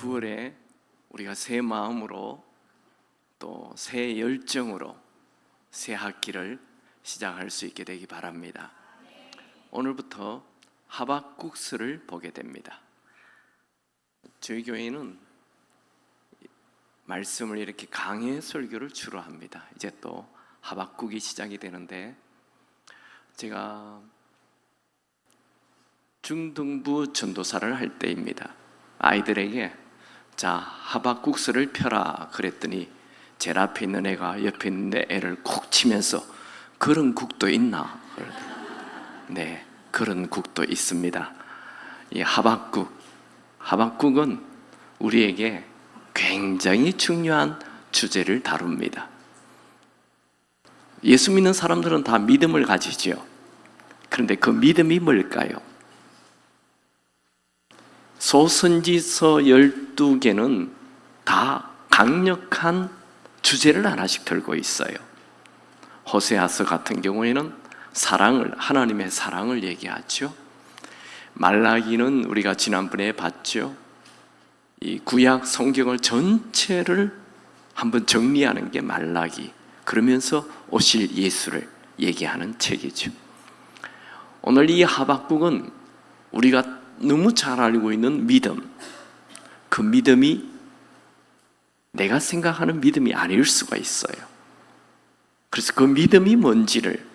9월에 우리가 새 마음으로 또 새 열정으로 새 학기를 시작할 수 있게 되기 바랍니다. 오늘부터 하박국서를 보게 됩니다. 저희 교회는 말씀을 이렇게 강해 설교를 주로 합니다. 이제 또 하박국이 시작이 되는데, 제가 중등부 전도사를 할 때입니다. 아이들에게 자, 하박국서를 펴라 그랬더니 제일 앞에 있는 애가 옆에 있는 애를 콕 치면서 그런 국도 있나? 네, 그런 국도 있습니다. 이 하박국은 우리에게 굉장히 중요한 주제를 다룹니다. 예수 믿는 사람들은 다 믿음을 가지죠. 그런데 그 믿음이 뭘까요? 소선지서 12개는 다 강력한 주제를 하나씩 들고 있어요. 호세아서 같은 경우에는 하나님의 사랑을 얘기하죠. 말라기는 우리가 지난번에 봤죠. 이 구약 성경을 전체를 한번 정리하는 게 말라기, 그러면서 오실 예수를 얘기하는 책이죠. 오늘 이 하박국은 우리가 너무 잘 알고 있는 믿음, 그 믿음이 내가 생각하는 믿음이 아닐 수가 있어요. 그래서 그 믿음이 뭔지를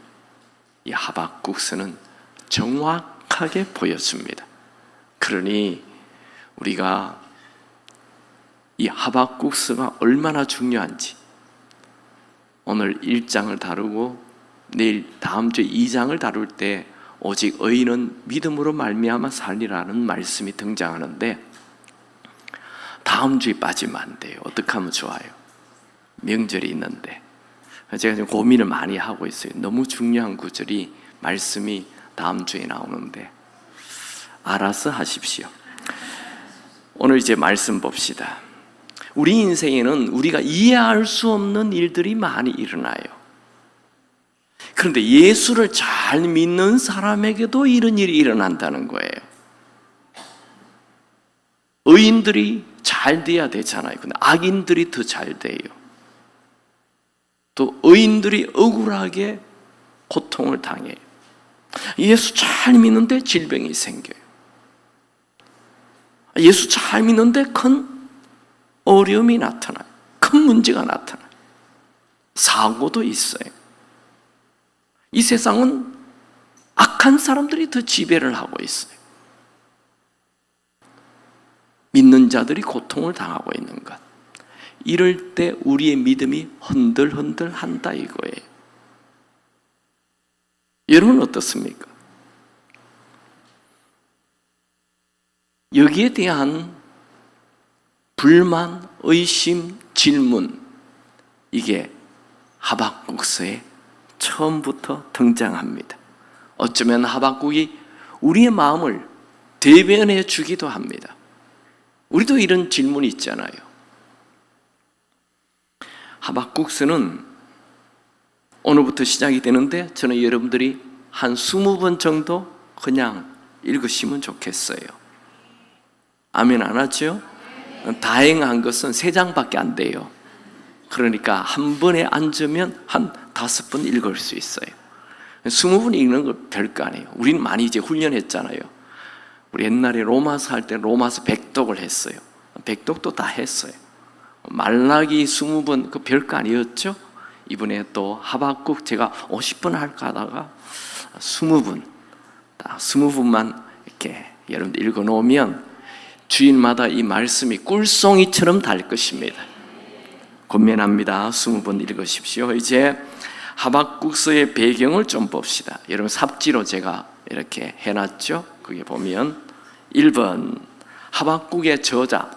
이 하박국서는 정확하게 보여줍니다. 그러니 우리가 이 하박국서가 얼마나 중요한지, 오늘 1장을 다루고 내일 다음 주에 2장을 다룰 때 오직 의인은 믿음으로 말미암아 살리라는 말씀이 등장하는데, 다음 주에 빠지면 안 돼요. 어떻게 하면 좋아요? 명절이 있는데. 제가 지금 고민을 많이 하고 있어요. 너무 중요한 구절이, 말씀이 다음 주에 나오는데 알아서 하십시오. 오늘 이제 말씀 봅시다. 우리 인생에는 우리가 이해할 수 없는 일들이 많이 일어나요. 그런데 예수를 잘 믿는 사람에게도 이런 일이 일어난다는 거예요. 의인들이 잘 돼야 되잖아요. 근데 악인들이 더 잘 돼요. 또 의인들이 억울하게 고통을 당해요. 예수 잘 믿는데 질병이 생겨요. 예수 잘 믿는데 큰 어려움이 나타나요. 큰 문제가 나타나요. 사고도 있어요. 이 세상은 악한 사람들이 더 지배를 하고 있어요. 믿는 자들이 고통을 당하고 있는 것, 이럴 때 우리의 믿음이 흔들흔들 한다 이거예요. 여러분은 어떻습니까? 여기에 대한 불만, 의심, 질문, 이게 하박국서에 처음부터 등장합니다. 어쩌면 하박국이 우리의 마음을 대변해 주기도 합니다. 우리도 이런 질문이 있잖아요. 하박국서는 오늘부터 시작이 되는데, 저는 여러분들이 한 20번 정도 그냥 읽으시면 좋겠어요. 아멘 안 하죠? 다행한 것은 3장밖에 안 돼요. 그러니까 한 번에 앉으면 한 5번 읽을 수 있어요. 20번 읽는 거 별거 아니에요. 우리는 많이 이제 훈련했잖아요. 우리 옛날에 로마서 할 때 로마서 100독을 했어요. 100독도 다 했어요. 말라기 20번, 그 별거 아니었죠? 이번에 또 하박국 제가 50번 할까 하다가 20번, 딱 20번만 이렇게 여러분들 읽어 놓으면 주일마다 이 말씀이 꿀송이처럼 달 것입니다. 권면합니다. 20번 읽으십시오. 이제 하박국서의 배경을 좀 봅시다. 여러분 삽지로 제가 이렇게 해놨죠? 그게 보면 1번 하박국의 저자.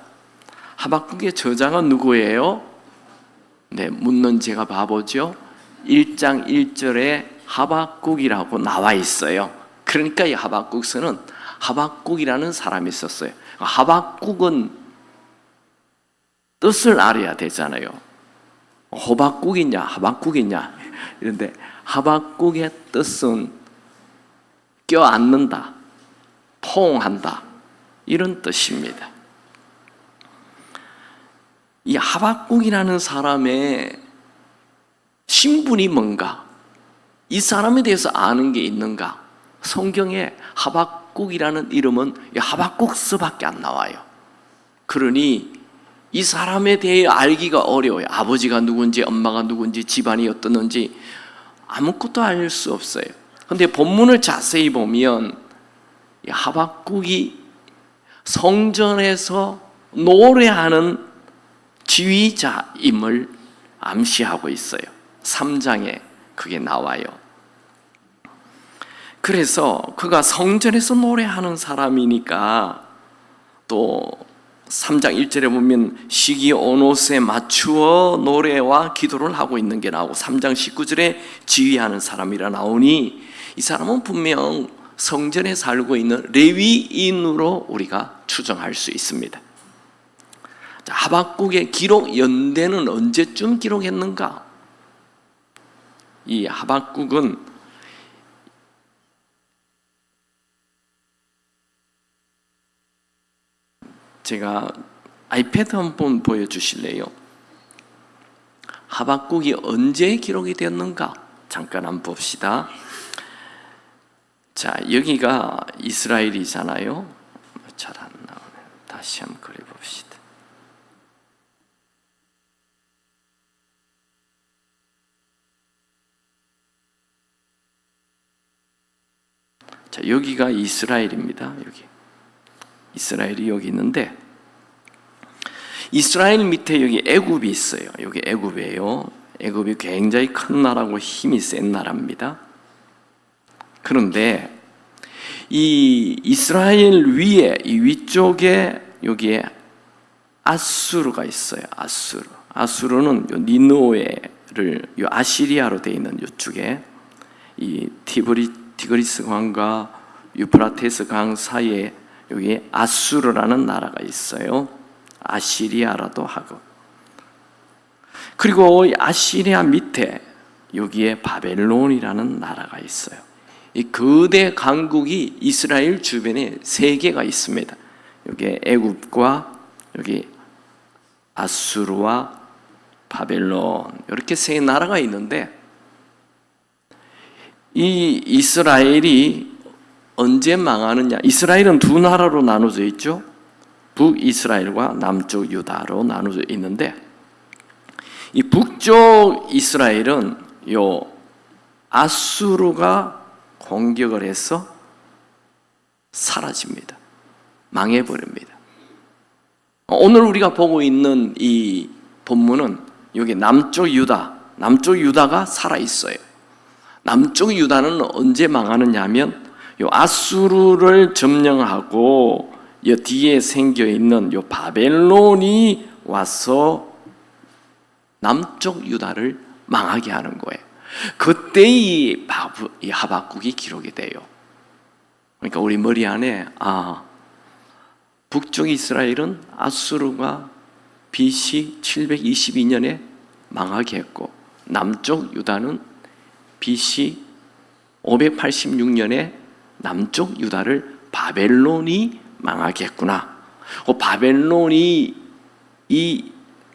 하박국의 저자가 누구예요? 네, 묻는 제가 바보죠. 1장 1절에 하박국이라고 나와 있어요. 그러니까 이 하박국서는 하박국이라는 사람이 있었어요. 하박국은 뜻을 알아야 되잖아요. 호박국이냐 하박국이냐 이런데, 하박국의 뜻은 껴안는다, 포옹한다, 이런 뜻입니다. 이 하박국이라는 사람의 신분이 뭔가, 이 사람에 대해서 아는 게 있는가? 성경에 하박국이라는 이름은 하박국서밖에 안 나와요. 그러니 이 사람에 대해 알기가 어려워요. 아버지가 누군지, 엄마가 누군지, 집안이 어떻는지 아무것도 알 수 없어요. 그런데 본문을 자세히 보면 하박국이 성전에서 노래하는 지휘자임을 암시하고 있어요. 3장에 그게 나와요. 그래서 그가 성전에서 노래하는 사람이니까, 또 3장 1절에 보면 시기 온옷에 맞추어 노래와 기도를 하고 있는 게 나오고, 3장 19절에 지휘하는 사람이라 나오니 이 사람은 분명 성전에 살고 있는 레위인으로 우리가 추정할 수 있습니다. 자, 하박국의 기록 연대는 언제쯤 기록했는가? 이 하박국은 제가 아이패드 한번 보여주실래요? 하박국이 언제 기록이 되었는가? 잠깐 한번 봅시다. 자, 여기가 이스라엘이잖아요. 잘 안 나오네. 다시 한번 그려봅시다. 자, 여기가 이스라엘입니다. 여기. 이스라엘이 여기 있는데, 이스라엘 밑에 여기 애굽이 있어요. 여기 애굽이에요. 애굽이 굉장히 큰 나라고 힘이 센 나라입니다. 그런데 이 이스라엘 위에, 이 위쪽에 여기에 아수르가 있어요. 아수르는 요 니느웨를 요 아시리아로 되어 있는 이쪽에, 이 티그리스 강과 유프라테스 강 사이에 여기 아수르라는 나라가 있어요. 아시리아라도 하고. 그리고 아시리아 밑에 여기에 바벨론이라는 나라가 있어요. 이 거대 강국이 이스라엘 주변에 3개가 있습니다. 여기 애굽과 여기 아수르와 바벨론, 이렇게 3나라가 있는데, 이 이스라엘이 언제 망하느냐? 이스라엘은 2나라로 나눠져 있죠. 북이스라엘과 남쪽 유다로 나눠져 있는데, 이 북쪽 이스라엘은 요 아수르가 공격을 해서 사라집니다. 망해버립니다. 오늘 우리가 보고 있는 이 본문은 여기 남쪽 유다가 살아있어요. 남쪽 유다는 언제 망하느냐 하면, 요 아수르를 점령하고 이 뒤에 생겨 있는 요 바벨론이 와서 남쪽 유다를 망하게 하는 거예요. 그때 이 하박국이 기록이 돼요. 그러니까 우리 머리 안에, 북쪽 이스라엘은 아수르가 BC 722년에 망하게 했고, 남쪽 유다는 BC 586년에 남쪽 유다를 바벨론이 망하게 했구나. 바벨론이 이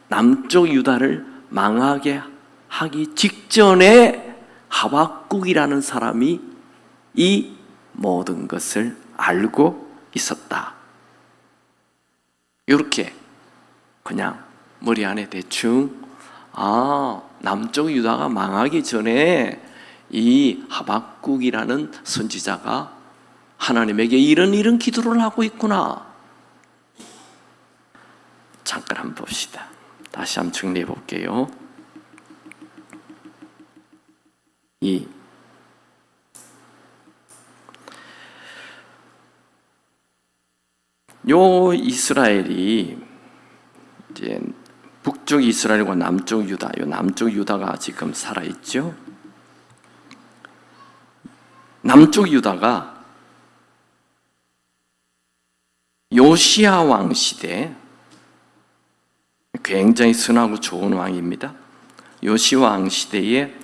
남쪽 유다를 망하게 하기 직전에 하박국이라는 사람이 이 모든 것을 알고 있었다. 이렇게 그냥 머리 안에 대충, 남쪽 유다가 망하기 전에 이 하박국이라는 선지자가 하나님에게 이런 기도를 하고 있구나. 잠깐 한번 봅시다. 다시 한번 정리해 볼게요. 요 이스라엘이 이제 북쪽 이스라엘과 남쪽 유다, 요 남쪽 유다가 지금 살아 있죠. 남쪽 유다가 요시야 왕 시대, 굉장히 선하고 좋은 왕입니다. 요시야 왕 시대에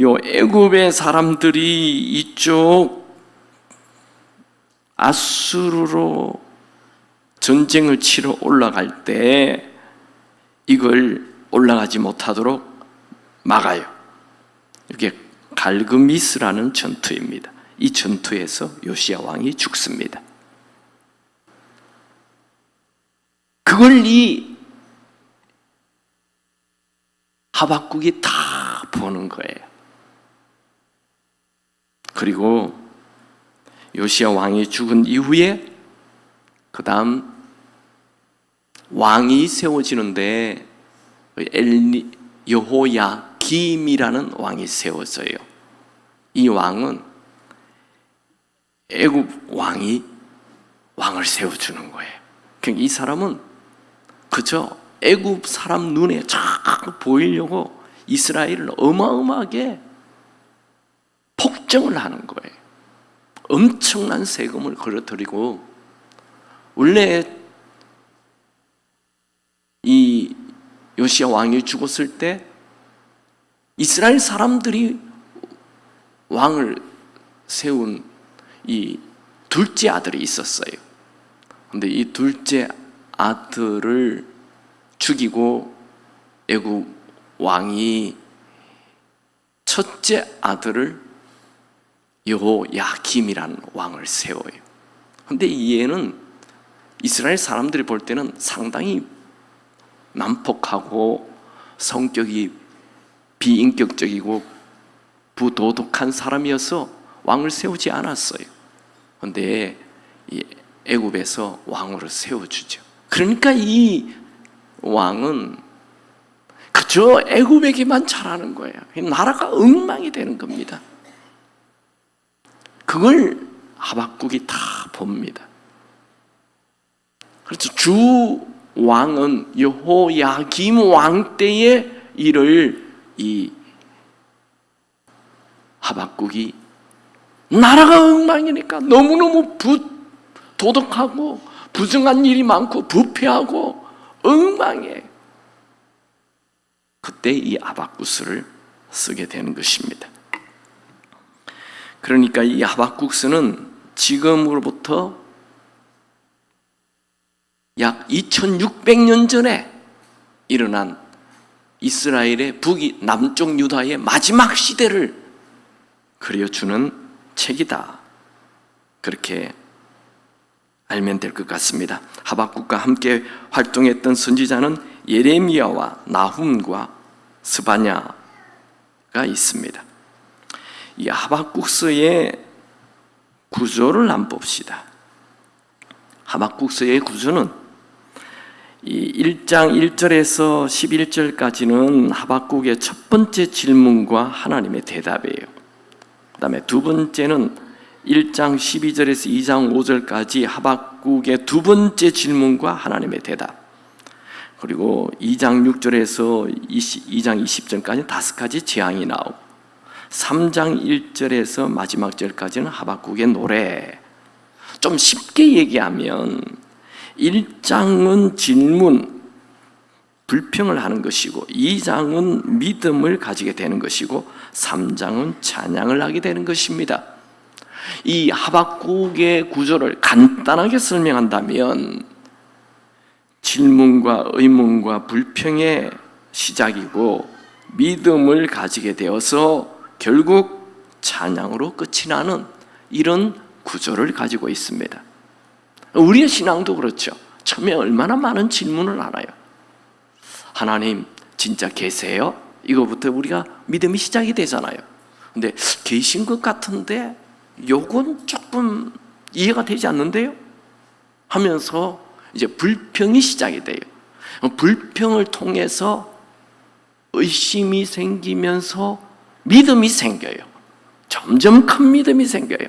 요 애굽의 사람들이 이쪽 아수르로 전쟁을 치러 올라갈 때 이걸 올라가지 못하도록 막아요. 이게 갈그미스라는 전투입니다. 이 전투에서 요시야 왕이 죽습니다. 그걸 이 하박국이 다 보는 거예요. 그리고 요시야 왕이 죽은 이후에 그 다음 왕이 세워지는데 여호야김이라는 왕이 세워져요. 이 왕은 애굽 왕이 왕을 세워주는 거예요. 그러니까 이 사람은 그저 애굽 사람 눈에 자꾸 보이려고 이스라엘을 어마어마하게 폭정을 하는 거예요. 엄청난 세금을 걸어들이고, 원래 이 요시야 왕이 죽었을 때 이스라엘 사람들이 왕을 세운 이 둘째 아들이 있었어요. 그런데 이 둘째 아들을 죽이고 애굽 왕이 첫째 아들을 여호야김이라는 왕을 세워요. 그런데 이 애는 이스라엘 사람들이 볼 때는 상당히 난폭하고 성격이 비인격적이고 부도덕한 사람이어서 왕을 세우지 않았어요. 그런데 이 애굽에서 왕으로 세워주죠. 그러니까 이 왕은 그저 애굽에게만 잘하는 거예요. 나라가 엉망이 되는 겁니다. 그걸 하박국이 다 봅니다. 그래서 주 왕은 여호야김 왕 때의 일을 이 하박국이 나라가 엉망이니까 너무너무 도덕하고 부정한 일이 많고 부패하고 엉망해. 그때 이 하박국스를 쓰게 되는 것입니다. 그러니까 이 하박국스는 지금으로부터 약 2600년 전에 일어난 이스라엘의 남쪽 유다의 마지막 시대를 그려주는 책이다. 그렇게 알면 될 것 같습니다. 하박국과 함께 활동했던 선지자는 예레미야와 나훔과 스바냐가 있습니다. 이 하박국서의 구조를 한번 봅시다. 하박국서의 구조는 이 1장 1절에서 11절까지는 하박국의 첫 번째 질문과 하나님의 대답이에요. 그 다음에 두 번째는 1장 12절에서 2장 5절까지 하박국의 두 번째 질문과 하나님의 대답. 그리고 2장 6절에서 2장 20절까지 다섯 가지 재앙이 나오고, 3장 1절에서 마지막 절까지는 하박국의 노래. 좀 쉽게 얘기하면 1장은 질문, 불평을 하는 것이고, 2장은 믿음을 가지게 되는 것이고, 3장은 찬양을 하게 되는 것입니다. 이 하박국의 구조를 간단하게 설명한다면 질문과 의문과 불평의 시작이고, 믿음을 가지게 되어서 결국 찬양으로 끝이 나는 이런 구조를 가지고 있습니다. 우리의 신앙도 그렇죠. 처음에 얼마나 많은 질문을 알아요. 하나님 진짜 계세요? 이거부터 우리가 믿음이 시작이 되잖아요. 근데 계신 것 같은데 요건 조금 이해가 되지 않는데요? 하면서 이제 불평이 시작이 돼요. 불평을 통해서 의심이 생기면서 믿음이 생겨요. 점점 큰 믿음이 생겨요.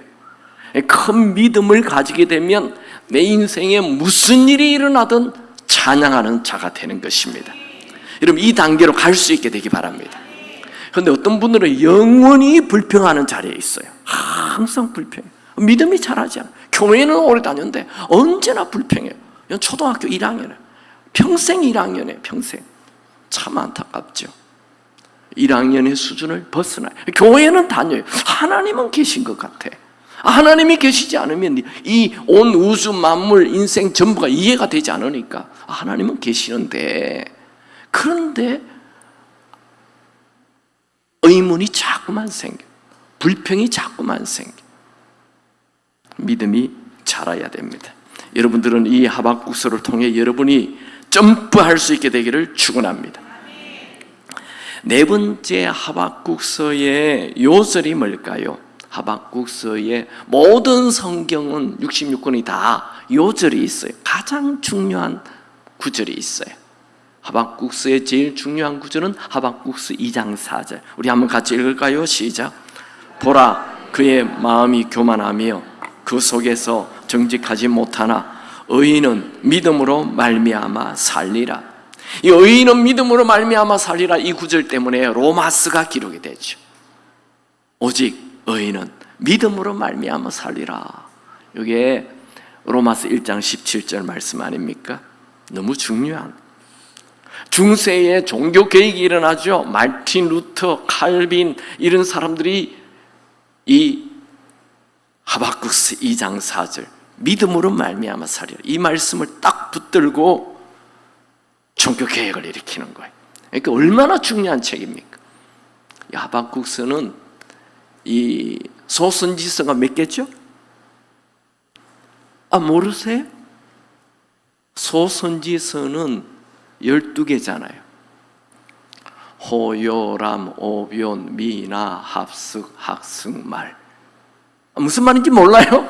큰 믿음을 가지게 되면 내 인생에 무슨 일이 일어나든 찬양하는 자가 되는 것입니다. 여러분, 이 단계로 갈 수 있게 되기 바랍니다. 그런데 어떤 분들은 영원히 불평하는 자리에 있어요. 항상 불평해요. 믿음이 자라지 않아요. 교회는 오래 다녔는데 언제나 불평해요. 초등학교 1학년에 평생 1학년에 평생. 참 안타깝죠. 1학년의 수준을 벗어나요. 교회는 다녀요. 하나님은 계신 것 같아. 하나님이 계시지 않으면 이 온 우주 만물 인생 전부가 이해가 되지 않으니까 하나님은 계시는데, 그런데 의문이 자꾸만 생겨. 불평이 자꾸만 생겨. 믿음이 자라야 됩니다. 여러분들은 이 하박국서를 통해 여러분이 점프할 수 있게 되기를 축원합니다. 네 번째 하박국서의 요절이 뭘까요? 하박국서의 모든 성경은 66권이 다 요절이 있어요. 가장 중요한 구절이 있어요. 하박국서의 제일 중요한 구절은 하박국서 2장 4절. 우리 한번 같이 읽을까요? 시작. 보라, 그의 마음이 교만하며 그 속에서 정직하지 못하나 의인은 믿음으로 말미암아 살리라. 이 의인은 믿음으로 말미암아 살리라, 이 구절 때문에 로마서가 기록이 되죠. 오직 의인은 믿음으로 말미암아 살리라. 이게 로마서 1장 17절 말씀 아닙니까? 너무 중요한, 중세에 종교 개혁이 일어나죠. 마르틴 루터, 칼빈 이런 사람들이 이 하박국서 2장 4절 믿음으로 말미암아 살리라, 이 말씀을 딱 붙들고 종교 개혁을 일으키는 거예요. 그러니까 얼마나 중요한 책입니까? 이 하박국서는 이 소선지서가 몇 개죠? 모르세요? 소선지서는 12개잖아요. 호요람, 오변, 미나, 합숙, 학승, 말. 무슨 말인지 몰라요?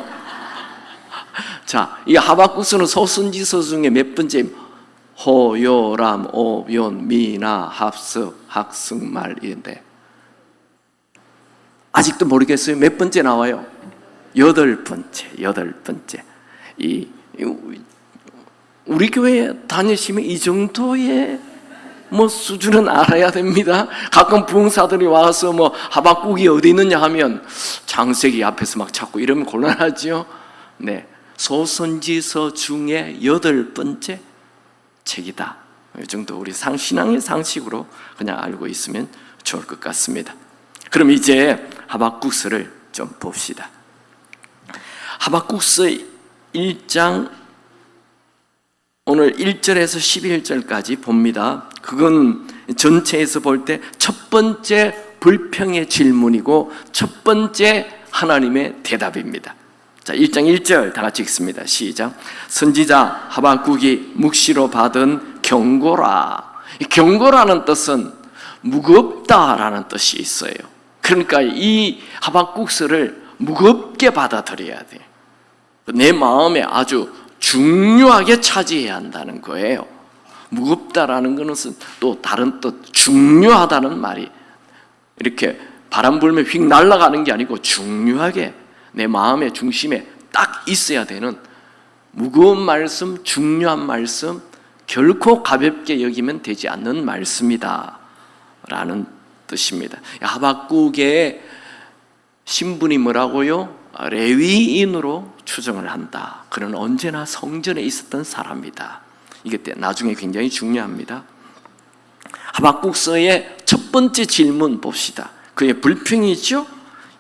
자, 이 하박국서는 소선지서 중에 몇 번째? 호요람, 오변, 미나, 합숙, 학승, 말인데 아직도 모르겠어요. 몇 번째 나와요? 8번째. 우리 교회 다니시면 이 정도의 수준은 알아야 됩니다. 가끔 부흥사들이 와서 하박국이 어디 있느냐 하면 창세기 앞에서 막 찾고 이러면 곤란하죠. 네, 소선지서 중에 8번째 책이다. 이 정도 우리 신앙의 상식으로 그냥 알고 있으면 좋을 것 같습니다. 그럼 이제 하박국서를 좀 봅시다. 하박국서 1장 오늘 1절에서 11절까지 봅니다. 그건 전체에서 볼 때 첫 번째 불평의 질문이고 첫 번째 하나님의 대답입니다. 자, 1장 1절 다 같이 읽습니다. 시작. 선지자 하박국이 묵시로 받은 경고라. 경고라는 뜻은 무겁다라는 뜻이 있어요. 그러니까 이 하박국서를 무겁게 받아들여야 돼. 내 마음에 아주 중요하게 차지해야 한다는 거예요. 무겁다라는 것은 또 다른 뜻, 중요하다는 말이 이렇게 바람 불면 휙 날아가는 게 아니고 중요하게 내 마음의 중심에 딱 있어야 되는 무거운 말씀, 중요한 말씀, 결코 가볍게 여기면 되지 않는 말씀이다 라는 뜻입니다. 하박국의 신분이 뭐라고요? 레위인으로 추정을 한다. 그는 언제나 성전에 있었던 사람이다. 이게 나중에 굉장히 중요합니다. 하박국서의 첫 번째 질문 봅시다. 그의 불평이죠.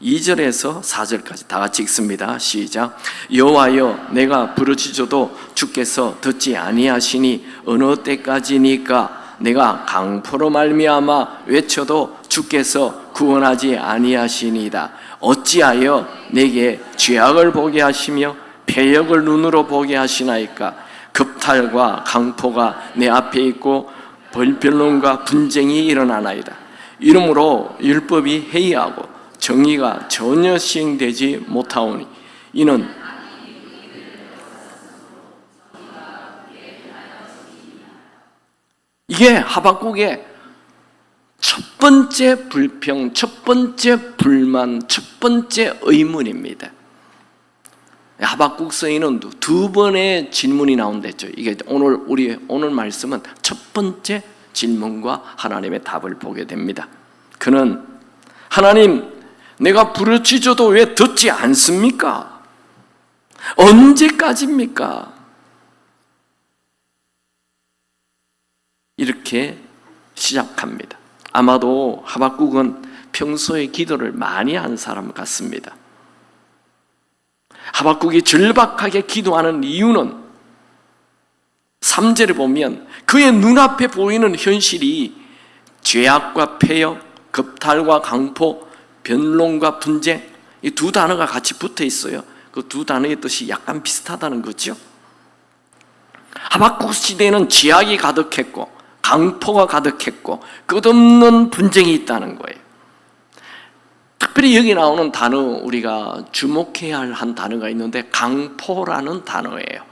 2절에서 4절까지 다 같이 읽습니다. 시작. 여호와여, 내가 부르짖어도 주께서 듣지 아니하시니 어느 때까지니까? 내가 강포로 말미암아 외쳐도 주께서 구원하지 아니하시니이다. 어찌하여 내게 죄악을 보게 하시며 패역을 눈으로 보게 하시나이까? 급탈과 강포가 내 앞에 있고 변론과 분쟁이 일어나나이다. 이러므로 율법이 해이하고 정의가 전혀 시행되지 못하오니 이는 이게 하박국의 첫 번째 불평, 첫 번째 불만, 첫 번째 의문입니다. 하박국서에는 2번의 질문이 나온댔죠. 이게 오늘 말씀은 첫 번째 질문과 하나님의 답을 보게 됩니다. 그는 하나님, 내가 부르짖어도 왜 듣지 않습니까? 언제까지입니까? 이렇게 시작합니다. 아마도 하박국은 평소에 기도를 많이 한 사람 같습니다. 하박국이 절박하게 기도하는 이유는 3절에 보면 그의 눈앞에 보이는 현실이 죄악과 폐역, 겁탈과 강포, 변론과 분쟁, 이 두 단어가 같이 붙어 있어요. 그 두 단어의 뜻이 약간 비슷하다는 거죠. 하박국 시대에는 죄악이 가득했고 강포가 가득했고 끝없는 분쟁이 있다는 거예요. 특별히 여기 나오는 단어, 우리가 주목해야 할 한 단어가 있는데 강포라는 단어예요.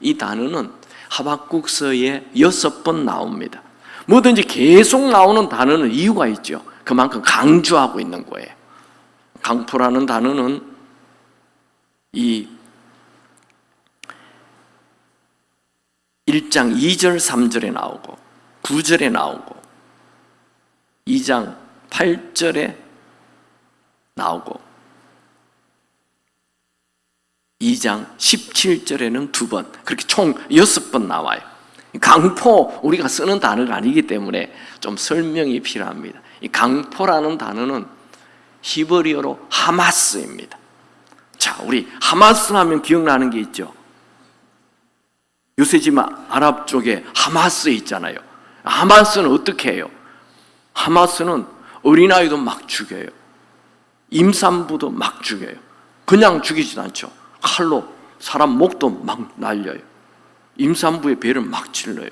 이 단어는 하박국서에 6번 나옵니다. 뭐든지 계속 나오는 단어는 이유가 있죠. 그만큼 강조하고 있는 거예요. 강포라는 단어는 이 1장 2절 3절에 나오고 9절에 나오고 2장 8절에 나오고 2장 17절에는 2번, 그렇게 총 6번 나와요. 강포, 우리가 쓰는 단어가 아니기 때문에 좀 설명이 필요합니다. 이 강포라는 단어는 히브리어로 하마스입니다. 자, 우리 하마스 하면 기억나는 게 있죠. 요새 지금 아랍 쪽에 하마스 있잖아요. 하마스는 어떻게 해요? 하마스는 어린아이도 막 죽여요. 임산부도 막 죽여요. 그냥 죽이지도 않죠. 칼로 사람 목도 막 날려요. 임산부의 배를 막 찔러요.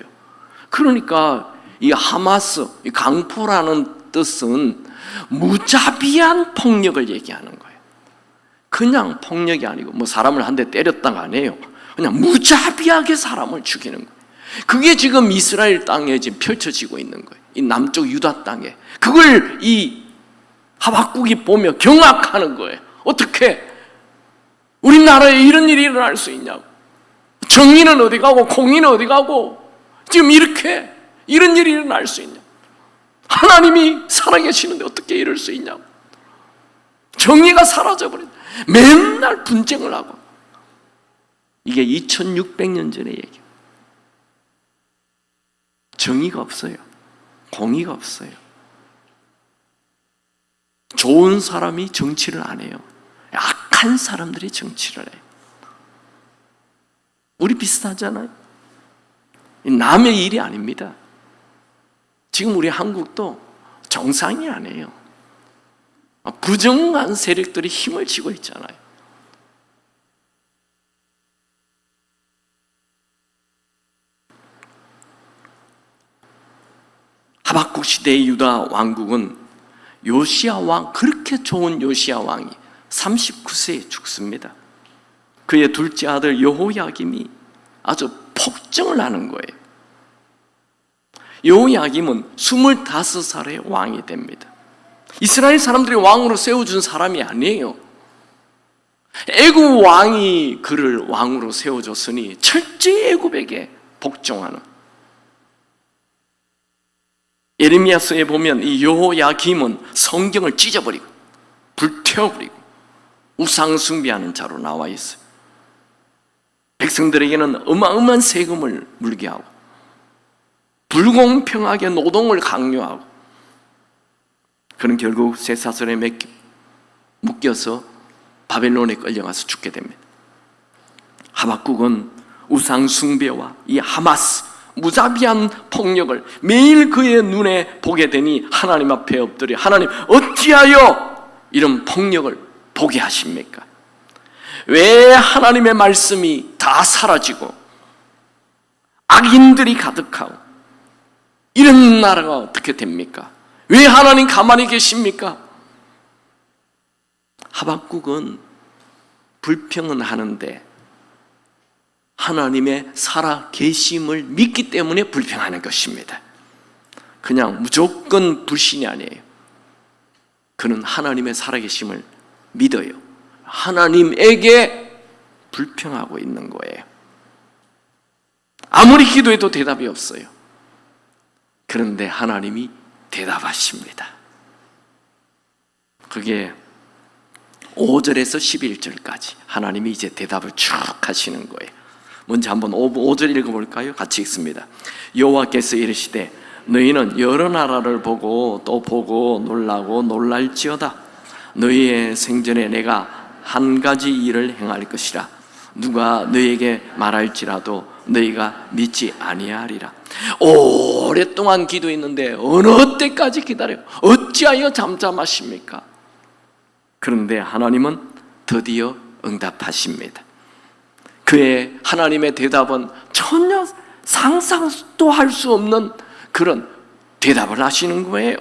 그러니까 이 하마스, 이 강포라는 뜻은 무자비한 폭력을 얘기하는 거예요. 그냥 폭력이 아니고 뭐 사람을 한 대 때렸다가 아니에요. 그냥 무자비하게 사람을 죽이는 거예요. 그게 지금 이스라엘 땅에 지금 펼쳐지고 있는 거예요. 이 남쪽 유다 땅에. 그걸 이 하박국이 보며 경악하는 거예요. 어떻게 우리나라에 이런 일이 일어날 수 있냐고. 정의는 어디 가고 공의는 어디 가고 지금 이렇게 이런 일이 일어날 수 있냐고. 하나님이 살아계시는데 어떻게 이럴 수 있냐고. 정의가 사라져버린, 맨날 분쟁을 하고. 이게 2600년 전의 얘기예요. 정의가 없어요. 공의가 없어요. 좋은 사람이 정치를 안 해요. 악한 사람들이 정치를 해요. 우리 비슷하잖아요. 남의 일이 아닙니다. 지금 우리 한국도 정상이 아니에요. 부정한 세력들이 힘을 쥐고 있잖아요. 하박국 시대의 유다 왕국은 요시야 왕, 그렇게 좋은 요시야 왕이 39세에 죽습니다. 그의 둘째 아들 여호야김이 아주 폭정을 하는 거예요. 여호야김은 25살에 왕이 됩니다. 이스라엘 사람들이 왕으로 세워준 사람이 아니에요. 애굽 왕이 그를 왕으로 세워줬으니 철저히 애굽에게 복종하는. 예레미야서에 보면 이 여호야김은 성경을 찢어버리고 불태워버리고 우상 숭배하는 자로 나와 있어요. 백성들에게는 어마어마한 세금을 물게 하고 불공평하게 노동을 강요하고, 그는 결국 쇠사슬에 묶여서 바벨론에 끌려가서 죽게 됩니다. 하박국은 우상 숭배와 이 하마스, 무자비한 폭력을 매일 그의 눈에 보게 되니 하나님 앞에 엎드려 하나님 어찌하여 이런 폭력을 보게 하십니까? 왜 하나님의 말씀이 다 사라지고 악인들이 가득하고 이런 나라가 어떻게 됩니까? 왜 하나님 가만히 계십니까? 하박국은 불평은 하는데 하나님의 살아 계심을 믿기 때문에 불평하는 것입니다. 그냥 무조건 불신이 아니에요. 그는 하나님의 살아 계심을 믿어요. 하나님에게 불평하고 있는 거예요. 아무리 기도해도 대답이 없어요. 그런데 하나님이 대답하십니다. 그게 5절에서 11절까지 하나님이 이제 대답을 쭉 하시는 거예요. 먼저 한번 5절 읽어볼까요? 같이 읽습니다. 여호와께서 이르시되 너희는 여러 나라를 보고 또 보고 놀라고 놀랄지어다. 너희의 생전에 내가 한 가지 일을 행할 것이라. 누가 너희에게 말할지라도 너희가 믿지 아니하리라. 오랫동안 기도했는데 어느 때까지 기다려? 어찌하여 잠잠하십니까? 그런데 하나님은 드디어 응답하십니다. 그의 하나님의 대답은 전혀 상상도 할 수 없는 그런 대답을 하시는 거예요.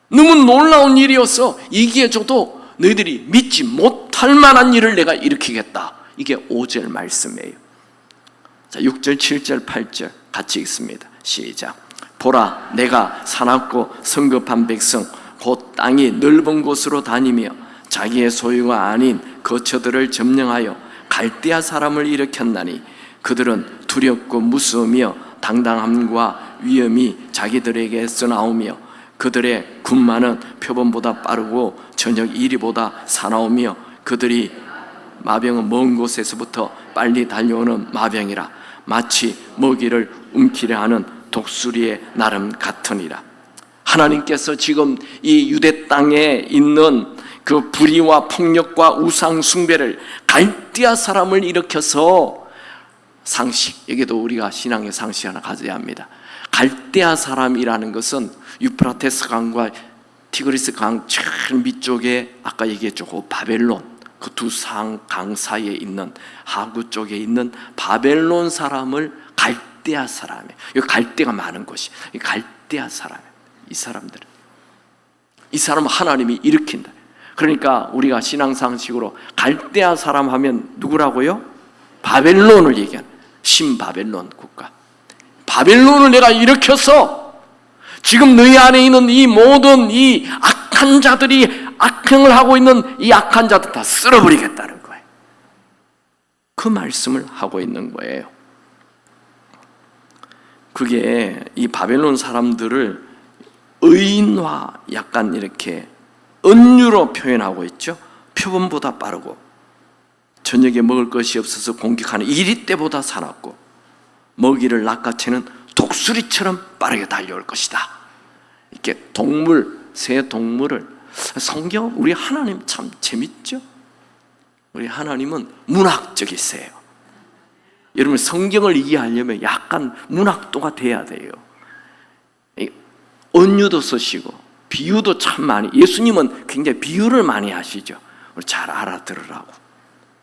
너무 놀라운 일이어서 얘기해줘도 너희들이 믿지 못할 만한 일을 내가 일으키겠다. 이게 5절 말씀이에요. 자, 6절, 7절, 8절 같이 읽습니다. 시작. 보라, 내가 사납고 성급한 백성 곧 땅이 넓은 곳으로 다니며 자기의 소유가 아닌 거처들을 점령하여 갈대아 사람을 일으켰나니 그들은 두렵고 무서우며 당당함과 위엄이 자기들에게서 나오며 그들의 군마는 표범보다 빠르고 저녁 이리보다 사나우며 그들이 마병은 먼 곳에서부터 빨리 달려오는 마병이라 마치 먹이를 움키려 하는 독수리의 나름 같으니라. 하나님께서 지금 이 유대 땅에 있는 그 불의와 폭력과 우상 숭배를 갈대아 사람을 일으켜서 상식, 여기도 우리가 신앙의 상식 하나 가져야 합니다. 갈대아 사람이라는 것은 유프라테스 강과 티그리스 강 저 밑쪽에 아까 얘기했죠. 그 바벨론, 그 두 강 사이에 있는 하구 쪽에 있는 바벨론 사람을 갈대아 사람이에요. 여기 갈대가 많은 곳이 이 갈대아 사람이에요. 이 사람들은, 이 사람은 하나님이 일으킨다. 그러니까 우리가 신앙상식으로 갈대아 사람 하면 누구라고요? 바벨론을 얘기하는, 신바벨론 국가. 바벨론을 내가 일으켜서 지금 너희 안에 있는 이 모든 이 악한 자들이 악행을 하고 있는 이 악한 자들 다 쓸어버리겠다는 거예요. 그 말씀을 하고 있는 거예요. 그게 이 바벨론 사람들을 의인화, 약간 이렇게 은유로 표현하고 있죠. 표범보다 빠르고 저녁에 먹을 것이 없어서 공격하는 이리 때보다 사납고 먹이를 낚아채는 독수리처럼 빠르게 달려올 것이다. 이렇게 동물, 새 동물을, 성경, 우리 하나님 참 재밌죠? 우리 하나님은 문학적이세요. 여러분, 성경을 이해하려면 약간 문학도가 돼야 돼요. 은유도 쓰시고 비유도 참 많이, 예수님은 굉장히 비유를 많이 하시죠. 우리 잘 알아들으라고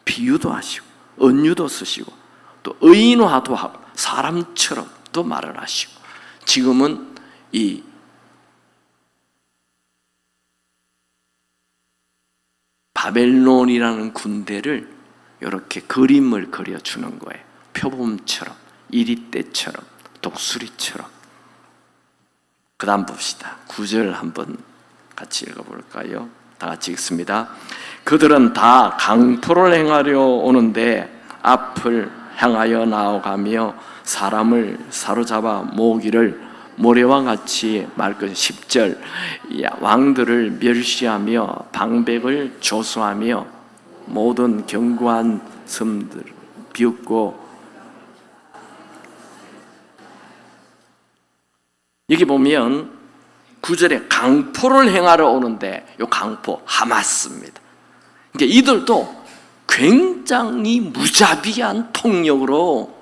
비유도 하시고 은유도 쓰시고 또 의인화도 하고 사람처럼 또 말을 하시고, 지금은 이 바벨론이라는 군대를 이렇게 그림을 그려주는 거예요. 표범처럼, 이리떼처럼, 독수리처럼. 그 다음 봅시다. 9절 한번 같이 읽어볼까요? 다 같이 읽습니다. 그들은 다 강포를 행하려 오는데 앞을 향하여 나아가며 사람을 사로잡아 모으기를 모래와 같이 말 것이 10절 왕들을 멸시하며 방백을 조소하며 모든 견고한 섬들 비웃고. 여기 보면 9절에 강포를 행하러 오는데 이 강포 하마스입니다. 그러니까 이들도 굉장히 무자비한 폭력으로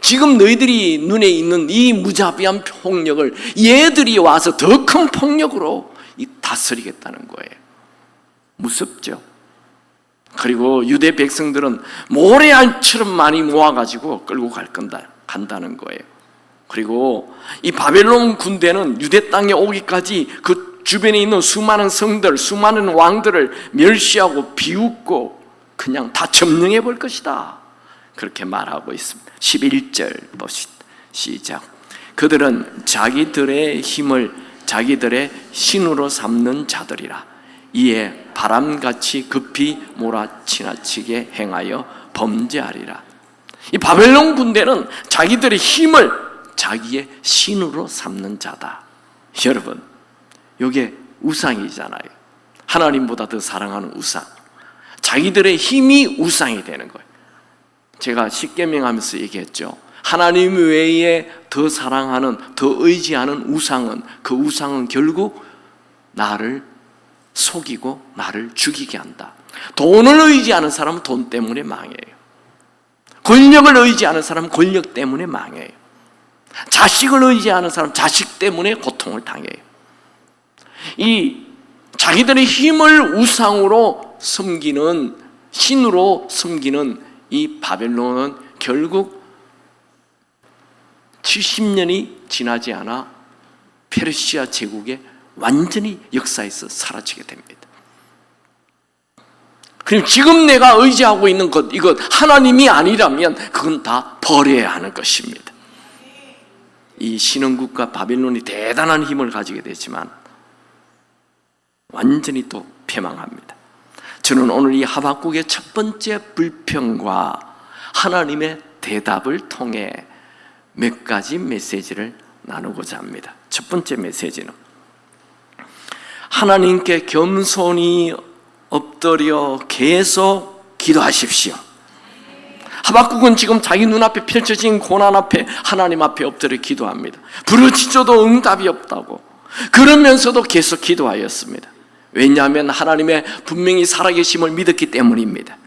지금 너희들이 눈에 있는 이 무자비한 폭력을 얘들이 와서 더 큰 폭력으로 다스리겠다는 거예요. 무섭죠? 그리고 유대 백성들은 모래알처럼 많이 모아가지고 끌고 간다는 거예요. 그리고 이 바벨론 군대는 유대 땅에 오기까지 그 주변에 있는 수많은 성들, 수많은 왕들을 멸시하고 비웃고 그냥 다 점령해 볼 것이다. 그렇게 말하고 있습니다. 11절 봅시다. 시작. 그들은 자기들의 힘을 자기들의 신으로 삼는 자들이라. 이에 바람같이 급히 몰아치게 행하여 범죄하리라. 이 바벨론 군대는 자기들의 힘을 자기의 신으로 삼는 자다. 여러분, 이게 우상이잖아요. 하나님보다 더 사랑하는 우상. 자기들의 힘이 우상이 되는 거예요. 제가 십계명하면서 얘기했죠. 하나님 외에 더 사랑하는, 더 의지하는 우상은, 그 우상은 결국 나를 속이고 나를 죽이게 한다. 돈을 의지하는 사람은 돈 때문에 망해요. 권력을 의지하는 사람은 권력 때문에 망해요. 자식을 의지하는 사람은 자식 때문에 고통을 당해요. 이 자기들의 힘을 우상으로 섬기는, 신으로 섬기는 이 바벨론은 결국 70년이 지나지 않아 페르시아 제국의 완전히 역사에서 사라지게 됩니다. 그럼 지금 내가 의지하고 있는 것, 이것 하나님이 아니라면 그건 다 버려야 하는 것입니다. 이 신흥국가 바벨론이 대단한 힘을 가지게 되지만 완전히 또 패망합니다. 저는 오늘 이 하박국의 첫 번째 불평과 하나님의 대답을 통해 몇 가지 메시지를 나누고자 합니다. 첫 번째 메시지는 하나님께 겸손히 엎드려 계속 기도하십시오. 하박국은 지금 자기 눈앞에 펼쳐진 고난 앞에 하나님 앞에 엎드려 기도합니다. 부르짖어도 응답이 없다고, 그러면서도 계속 기도하였습니다. 왜냐하면 하나님의 분명히 살아계심을 믿었기 때문입니다.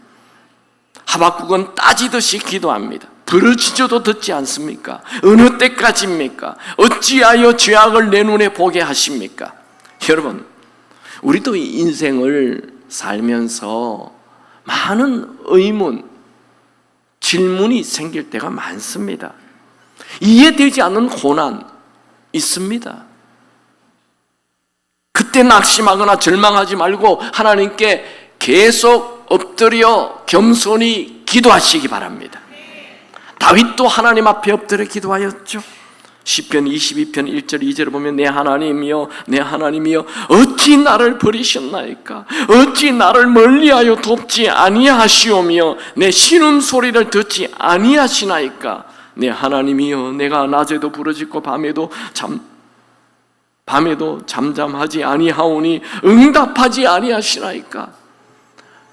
하박국은 따지듯이 기도합니다. 부르짖어도 듣지 않습니까? 어느 때까지입니까? 어찌하여 죄악을 내 눈에 보게 하십니까? 여러분, 우리도 이 인생을 살면서 많은 의문, 질문이 생길 때가 많습니다. 이해되지 않는 고난 있습니다. 그때 낙심하거나 절망하지 말고 하나님께 계속 엎드려 겸손히 기도하시기 바랍니다. 다윗도 하나님 앞에 엎드려 기도하였죠. 시편 22편 1절 2절을 보면 내 하나님이여 내 하나님이여 어찌 나를 버리셨나이까? 어찌 나를 멀리하여 돕지 아니하시오며 내 신음소리를 듣지 아니하시나이까? 내 하나님이여 내가 낮에도 부르짖고 밤에도 잠잠하지 아니하오니 응답하지 아니하시나이까?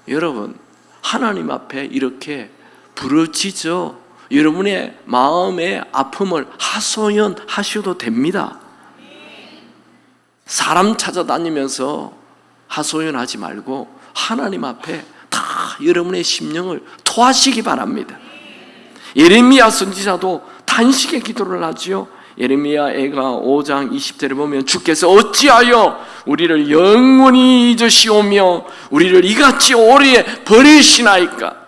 여러분, 하나님 앞에 이렇게 부르짖어 여러분의 마음의 아픔을 하소연하셔도 됩니다. 사람 찾아다니면서 하소연하지 말고 하나님 앞에 다 여러분의 심령을 토하시기 바랍니다. 예레미야 선지자도 단식의 기도를 하지요. 예레미야애가 5장 20절에 보면 주께서 어찌하여 우리를 영원히 잊으시오며 우리를 이같이 오래 버리시나이까?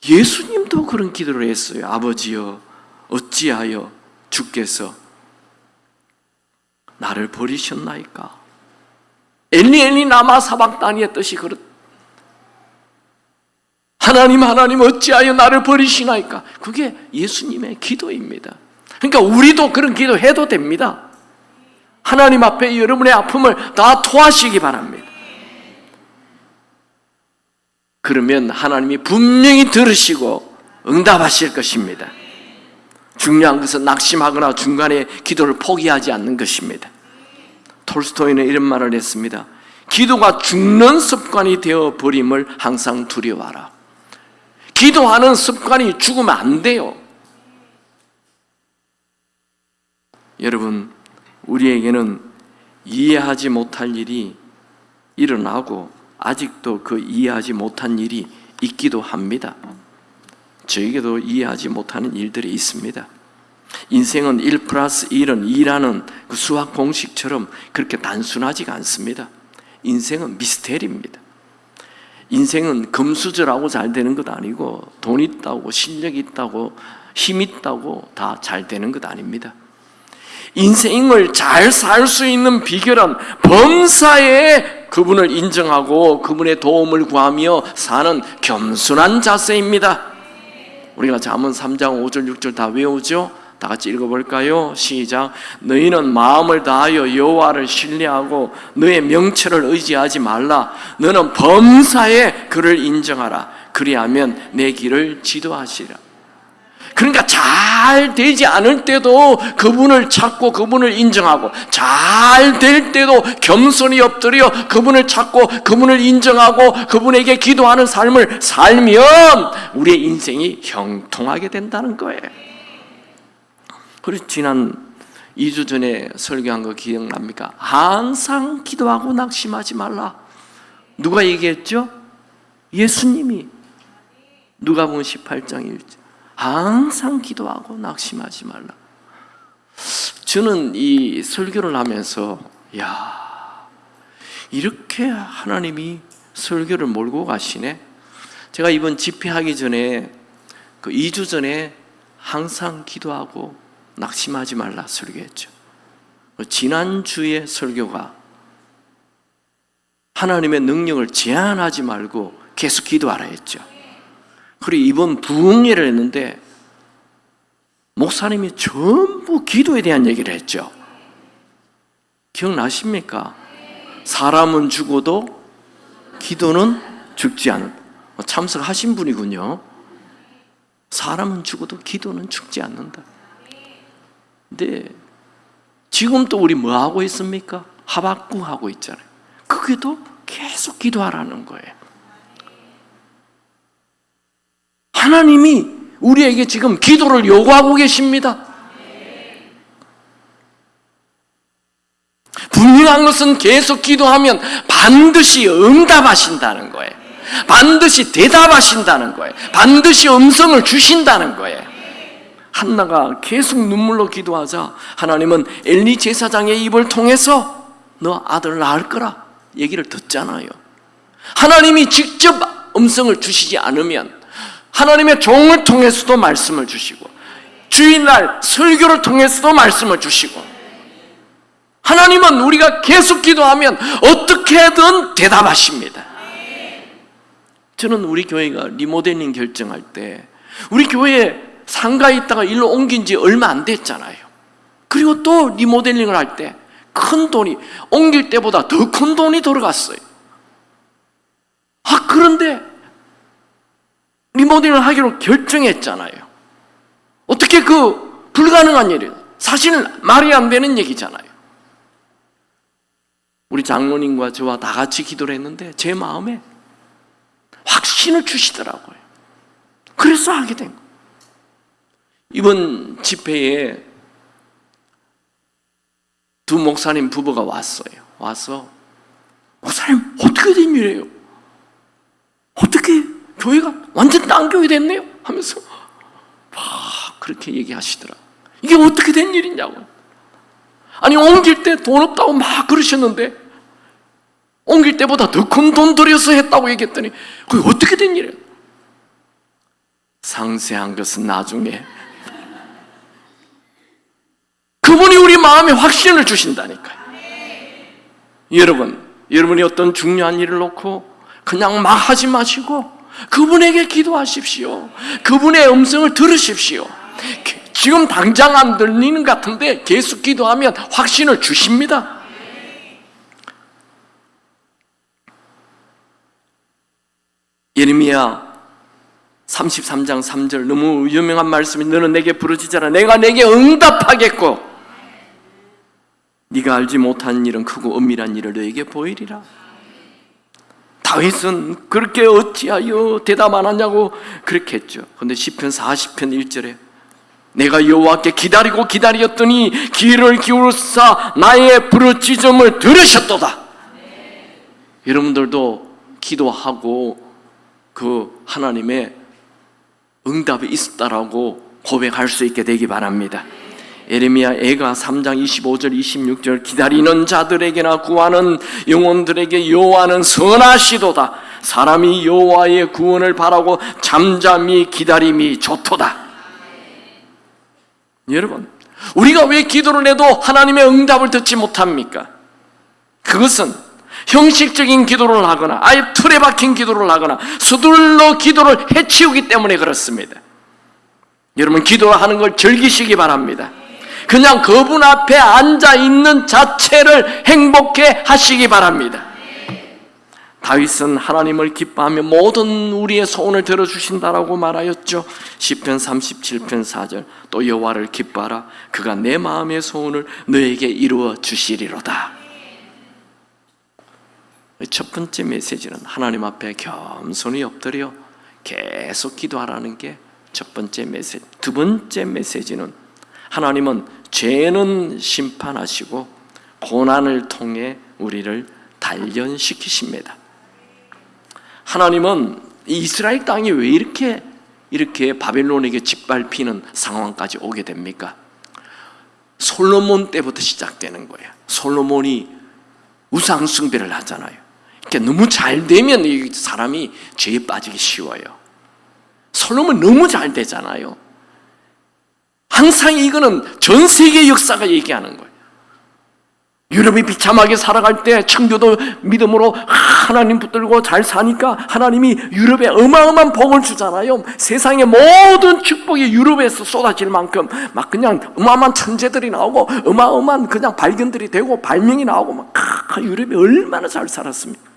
예수님도 그런 기도를 했어요. 아버지여 어찌하여 주께서 나를 버리셨나이까? 엘리 엘리 라마 사박다니의 뜻이 그렇. 하나님 어찌하여 나를 버리시나이까? 그게 예수님의 기도입니다. 그러니까 우리도 그런 기도 해도 됩니다. 하나님 앞에 여러분의 아픔을 다 토하시기 바랍니다. 그러면 하나님이 분명히 들으시고 응답하실 것입니다. 중요한 것은 낙심하거나 중간에 기도를 포기하지 않는 것입니다. 톨스토이는 이런 말을 했습니다. 기도가 죽는 습관이 되어버림을 항상 두려워하라. 기도하는 습관이 죽으면 안 돼요. 여러분, 우리에게는 이해하지 못할 일이 일어나고 아직도 그 이해하지 못한 일이 있기도 합니다. 저에게도 이해하지 못하는 일들이 있습니다. 인생은 1+1은 2라는 그 수학 공식처럼 그렇게 단순하지가 않습니다. 인생은 미스테리입니다. 인생은 금수저라고 잘 되는 것 아니고 돈 있다고 실력 있다고 힘 있다고 다 잘 되는 것 아닙니다. 인생을 잘 살 수 있는 비결은 범사에 그분을 인정하고 그분의 도움을 구하며 사는 겸손한 자세입니다. 우리가 잠언 3장 5절 6절 다 외우죠? 다 같이 읽어볼까요? 시작. 너희는 마음을 다하여 여호와를 신뢰하고 너의 명철을 의지하지 말라. 너는 범사에 그를 인정하라. 그리하면 내 길을 지도하시리라. 그러니까 잘 되지 않을 때도 그분을 찾고 그분을 인정하고 잘 될 때도 겸손히 엎드려 그분을 찾고 그분을 인정하고 그분에게 기도하는 삶을 살면 우리의 인생이 형통하게 된다는 거예요. 그래서 지난 2주 전에 설교한 거 기억납니까? 항상 기도하고 낙심하지 말라. 누가 얘기했죠? 예수님이. 누가복음 18장 1절. 항상 기도하고 낙심하지 말라. 저는 이 설교를 하면서 이렇게 하나님이 설교를 몰고 가시네. 제가 이번 집회하기 전에 2주 전에 항상 기도하고 낙심하지 말라 설교했죠. 지난주의 설교가 하나님의 능력을 제한하지 말고 계속 기도하라 했죠. 그리고 이번 부흥회를 했는데 목사님이 전부 기도에 대한 얘기를 했죠. 기억나십니까? 사람은 죽어도 기도는 죽지 않는다. 참석하신 분이군요. 사람은 죽어도 기도는 죽지 않는다. 근데 지금 또 우리 뭐 하고 있습니까? 하박국 하고 있잖아요. 그게도 계속 기도하라는 거예요. 하나님이 우리에게 지금 기도를 요구하고 계십니다. 분명한 것은 계속 기도하면 반드시 응답하신다는 거예요. 반드시 대답하신다는 거예요. 반드시 음성을 주신다는 거예요. 한나가 계속 눈물로 기도하자 하나님은 엘리 제사장의 입을 통해서 너 아들 낳을 거라 얘기를 듣잖아요. 하나님이 직접 음성을 주시지 않으면 하나님의 종을 통해서도 말씀을 주시고 주일날 설교를 통해서도 말씀을 주시고 하나님은 우리가 계속 기도하면 어떻게든 대답하십니다. 저는 우리 교회가 리모델링 결정할 때 우리 교회에 상가에 있다가 일로 옮긴 지 얼마 안 됐잖아요. 그리고 또 리모델링을 할 때 큰 돈이 옮길 때보다 더 큰 돈이 들어갔어요. 그런데 리모델링을 하기로 결정했잖아요. 어떻게 불가능한 일이에요? 사실은 말이 안 되는 얘기잖아요. 우리 장로님과 저와 다 같이 기도를 했는데 제 마음에 확신을 주시더라고요. 그래서 하게 된 거예요. 이번 집회에 두 목사님 부부가 왔어요. 와서 목사님 어떻게 된 일이에요? 어떻게 교회가 완전 딴 교회 됐네요? 하면서 그렇게 얘기하시더라. 이게 어떻게 된 일이냐고. 아니 옮길 때 돈 없다고 막 그러셨는데 옮길 때보다 더 큰 돈 들여서 했다고 얘기했더니 그게 어떻게 된 일이에요? 상세한 것은 나중에 그분이 우리 마음에 확신을 주신다니까요. 여러분이 어떤 중요한 일을 놓고 그냥 막 하지 마시고 그분에게 기도하십시오. 그분의 음성을 들으십시오. 지금 당장 안 들리는 것 같은데 계속 기도하면 확신을 주십니다. 예레미야 33장 3절 너무 유명한 말씀이 너는 내게 부르짖어라 내가 내게 응답하겠고 네가 알지 못한 일은 크고 은밀한 일을 너에게 보이리라. 다윗은 그렇게 어찌하여 대답 안 하냐고 그렇게 했죠. 그런데 시편 40편 1절에 내가 여호와께 기다리고 기다렸더니 귀를 기울사 나의 부르짖음을 들으셨도다. 여러분들도 기도하고 하나님의 응답이 있었다라고 고백할 수 있게 되기 바랍니다. 예레미야 애가 3장 25절 26절 기다리는 자들에게나 구하는 영혼들에게 여호와는 선하시도다. 사람이 여호와의 구원을 바라고 잠잠히 기다림이 좋도다. 여러분, 우리가 왜 기도를 해도 하나님의 응답을 듣지 못합니까? 그것은 형식적인 기도를 하거나 아예 틀에 박힌 기도를 하거나 서둘러 기도를 해치우기 때문에 그렇습니다. 여러분 기도하는 걸 즐기시기 바랍니다. 그냥 그분 앞에 앉아있는 자체를 행복해 하시기 바랍니다. 다윗은 하나님을 기뻐하며 모든 우리의 소원을 들어주신다라고 말하였죠. 시편 37편 4절 또 여호와를 기뻐하라 그가 내 마음의 소원을 너에게 이루어 주시리로다. 첫 번째 메시지는 하나님 앞에 겸손히 엎드려 계속 기도하라는 게 첫 번째 메시지. 두 번째 메시지는 하나님은 죄는 심판하시고 고난을 통해 우리를 단련시키십니다. 하나님은 이스라엘 땅이 왜 이렇게 이렇게 바벨론에게 짓밟히는 상황까지 오게 됩니까? 솔로몬 때부터 시작되는 거예요. 솔로몬이 우상 숭배를 하잖아요. 그러니까 너무 잘 되면 이 사람이 죄에 빠지기 쉬워요. 솔로몬 너무 잘 되잖아요. 항상 이거는 전 세계 역사가 얘기하는 거예요. 유럽이 비참하게 살아갈 때 청교도 믿음으로 하나님 붙들고 잘 사니까 하나님이 유럽에 어마어마한 복을 주잖아요. 세상의 모든 축복이 유럽에서 쏟아질 만큼 막 그냥 어마어마한 천재들이 나오고 어마어마한 그냥 발견들이 되고 발명이 나오고 막 유럽이 얼마나 잘 살았습니까?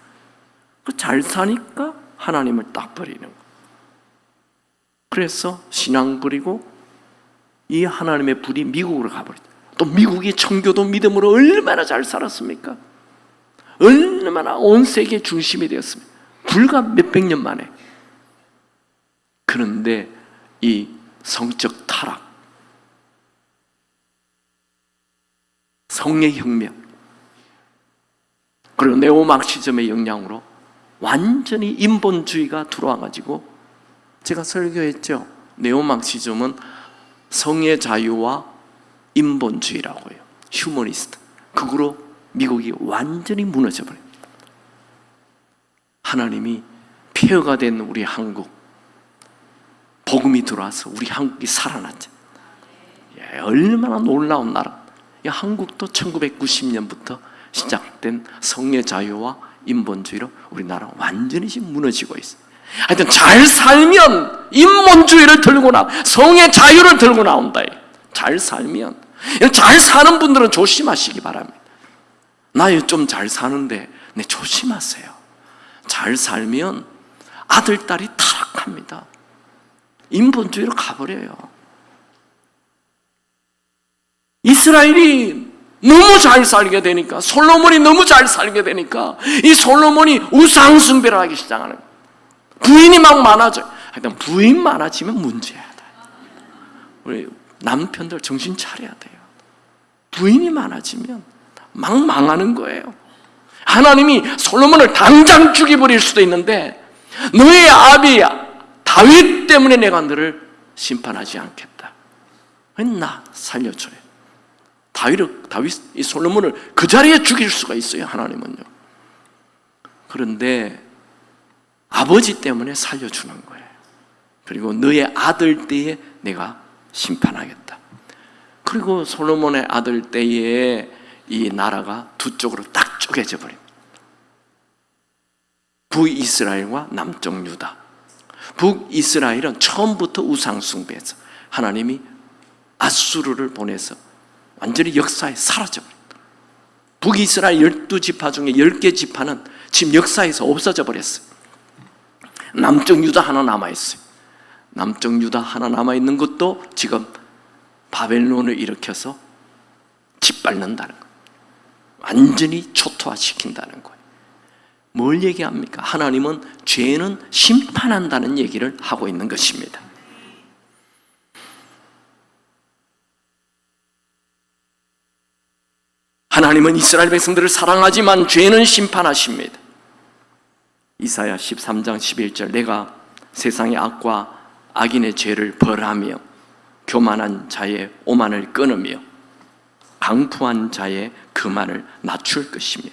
잘 사니까 하나님을 딱 버리는 거예요. 그래서 신앙 버리고 이 하나님의 불이 미국으로 가버렸죠. 또 미국이 청교도 믿음으로 얼마나 잘 살았습니까? 얼마나 온 세계 중심이 되었습니까? 불과 몇백 년 만에. 그런데 이 성적 타락, 성의 혁명, 그리고 네오마르크시즘의 영향으로 완전히 인본주의가 들어와가지고, 제가 설교했죠. 네오마르크시즘은 성의 자유와 인본주의라고 해요. 휴머니스트. 그거로 미국이 완전히 무너져버립니다. 하나님이 폐허가 된 우리 한국, 복음이 들어와서 우리 한국이 살아났죠. 얼마나 놀라운 나라. 이 한국도 1990년부터 시작된 성의 자유와 인본주의로 우리나라 완전히 지금 무너지고 있어요. 하여튼 잘 살면 인본주의를 들고 성의 자유를 들고 나온다. 잘 살면. 잘 사는 분들은 조심하시기 바랍니다. 나 좀 잘 사는데 조심하세요. 잘 살면 아들, 딸이 타락합니다. 인본주의로 가버려요. 이스라엘이 너무 잘 살게 되니까, 솔로몬이 너무 잘 살게 되니까 이 솔로몬이 우상 숭배를 하기 시작하는 거예요. 부인이 막 많아져요. 일단 부인 많아지면 문제야. 우리 남편들 정신 차려야 돼요. 부인이 많아지면 막 망하는 거예요. 하나님이 솔로몬을 당장 죽여버릴 수도 있는데, 너의 아비 다윗 때문에 내가 너를 심판하지 않겠다. 나 살려줘요. 다윗, 이 솔로몬을 그 자리에 죽일 수가 있어요, 하나님은요. 그런데 아버지 때문에 살려주는 거예요. 그리고 너의 아들 때에 내가 심판하겠다. 그리고 솔로몬의 아들 때에 이 나라가 두 쪽으로 딱 쪼개져 버립니다. 북이스라엘과 남쪽 유다. 북이스라엘은 처음부터 우상 숭배해서 하나님이 아수르를 보내서 완전히 역사에 사라져버립니다. 북이스라엘 12지파 중에 10개 지파는 지금 역사에서 없어져 버렸어요. 남쪽 유다 하나 남아있어요. 남쪽 유다 하나 남아있는 것도 지금 바벨론을 일으켜서 짓밟는다는 거예요. 완전히 초토화시킨다는 거예요. 뭘 얘기합니까? 하나님은 죄는 심판한다는 얘기를 하고 있는 것입니다. 하나님은 이스라엘 백성들을 사랑하지만 죄는 심판하십니다. 이사야 13장 11절, 내가 세상의 악과 악인의 죄를 벌하며 교만한 자의 오만을 끊으며 강포한 자의 그만을 낮출 것이며,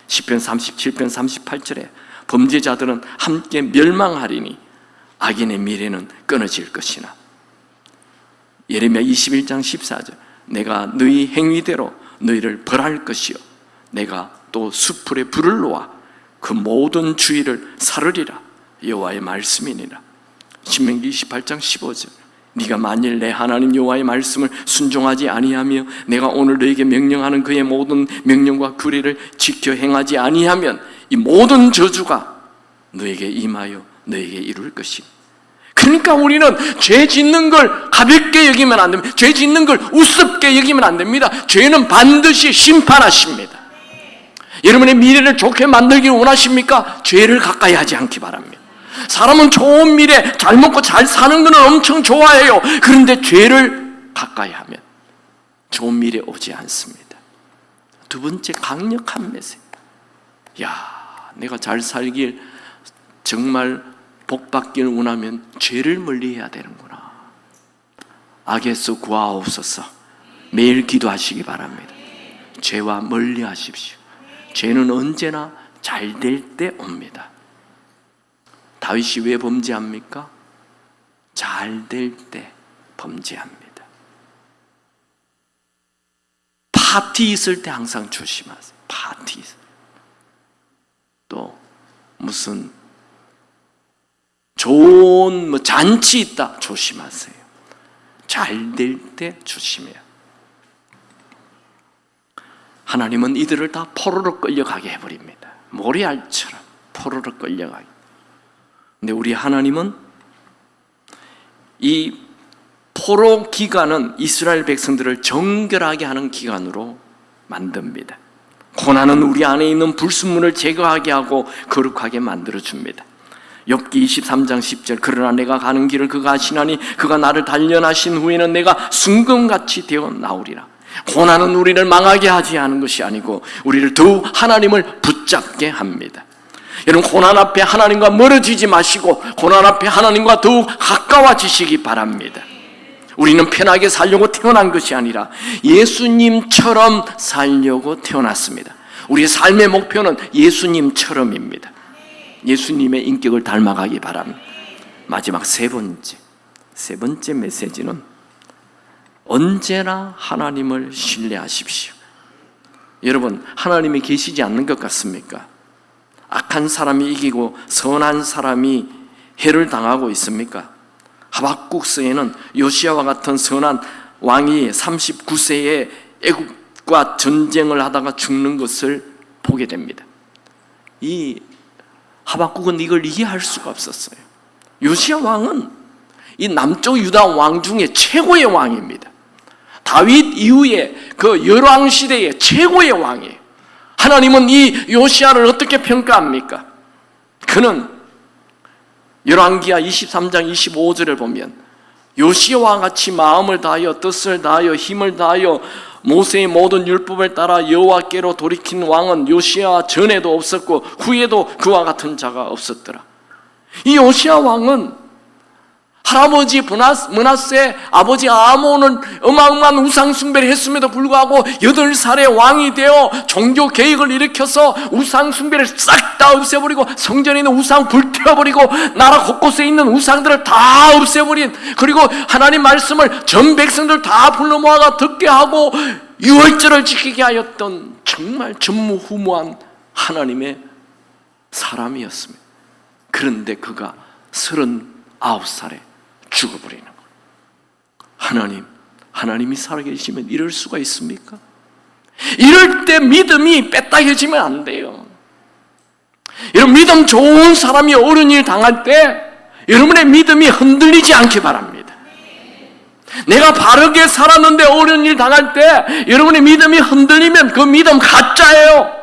시편 37편 38절에 범죄자들은 함께 멸망하리니 악인의 미래는 끊어질 것이나, 예레미야 21장 14절, 내가 너희 행위대로 너희를 벌할 것이요 내가 또 수풀에 불을 놓아 그 모든 주의를 사르리라. 여호와의 말씀이니라. 신명기 28장 15절, 네가 만일 내 하나님 여호와의 말씀을 순종하지 아니하며 내가 오늘 너에게 명령하는 그의 모든 명령과 규례를 지켜 행하지 아니하면 이 모든 저주가 너에게 임하여 너에게 이룰 것이다. 그러니까 우리는 죄 짓는 걸 가볍게 여기면 안 됩니다. 죄 짓는 걸 우습게 여기면 안 됩니다. 죄는 반드시 심판하십니다. 여러분의 미래를 좋게 만들기를 원하십니까? 죄를 가까이 하지 않기 바랍니다. 사람은 좋은 미래, 잘 먹고 잘 사는 것은 엄청 좋아해요. 그런데 죄를 가까이 하면 좋은 미래 오지 않습니다. 두 번째, 강력한 메시지. 야, 내가 잘 살길 정말 복받기를 원하면 죄를 멀리해야 되는구나. 악에서 구하옵소서. 매일 기도하시기 바랍니다. 죄와 멀리하십시오. 죄는 언제나 잘 될 때 옵니다. 다윗이 왜 범죄합니까? 잘 될 때 범죄합니다. 파티 있을 때 항상 조심하세요. 파티 있을 때. 또 무슨 좋은 잔치 있다, 조심하세요. 잘 될 때 조심해요. 하나님은 이들을 다 포로로 끌려가게 해버립니다. 모래알처럼 포로로 끌려가게. 근데 우리 하나님은 이 포로 기간은 이스라엘 백성들을 정결하게 하는 기간으로 만듭니다. 고난은 우리 안에 있는 불순물을 제거하게 하고 거룩하게 만들어줍니다. 욥기 23장 10절, 그러나 내가 가는 길을 그가 아시나니 그가 나를 단련하신 후에는 내가 순금같이 되어 나오리라. 고난은 우리를 망하게 하지 않은 것이 아니고 우리를 더욱 하나님을 붙잡게 합니다. 여러분, 고난 앞에 하나님과 멀어지지 마시고 고난 앞에 하나님과 더욱 가까워지시기 바랍니다. 우리는 편하게 살려고 태어난 것이 아니라 예수님처럼 살려고 태어났습니다. 우리의 삶의 목표는 예수님처럼입니다. 예수님의 인격을 닮아가기 바랍니다. 마지막 세 번째 메시지는 언제나 하나님을 신뢰하십시오. 여러분, 하나님이 계시지 않는 것 같습니까? 악한 사람이 이기고 선한 사람이 해를 당하고 있습니까? 하박국서에는 요시야와 같은 선한 왕이 39세에 애국과 전쟁을 하다가 죽는 것을 보게 됩니다. 이 하박국은 이걸 이해할 수가 없었어요. 요시야 왕은 이 남쪽 유다 왕 중에 최고의 왕입니다. 다윗 이후에 그 열왕 시대의 최고의 왕이에요. 하나님은 이 요시야를 어떻게 평가합니까? 그는 열왕기하 23장 25절을 보면 요시야와 같이 마음을 다하여 뜻을 다하여 힘을 다하여 모세의 모든 율법을 따라 여호와께로 돌이킨 왕은 요시야 전에도 없었고 후에도 그와 같은 자가 없었더라. 이 요시야 왕은 할아버지 므낫세, 아버지 아몬은 어마어마한 우상 숭배를 했음에도 불구하고 8살의 왕이 되어 종교 개혁을 일으켜서 우상 숭배를 싹 다 없애버리고 성전에 있는 우상 불태워버리고 나라 곳곳에 있는 우상들을 다 없애버린, 그리고 하나님 말씀을 전 백성들 다 불러 모아가 듣게 하고 유월절을 지키게 하였던 정말 전무후무한 하나님의 사람이었습니다. 그런데 그가 39살에 죽어버리는 거예요. 하나님이 살아계시면 이럴 수가 있습니까? 이럴 때 믿음이 빼딱해지면 안 돼요. 여러분, 믿음 좋은 사람이 옳은 일 당할 때 여러분의 믿음이 흔들리지 않기 바랍니다. 내가 바르게 살았는데 옳은 일 당할 때 여러분의 믿음이 흔들리면 그 믿음 가짜예요.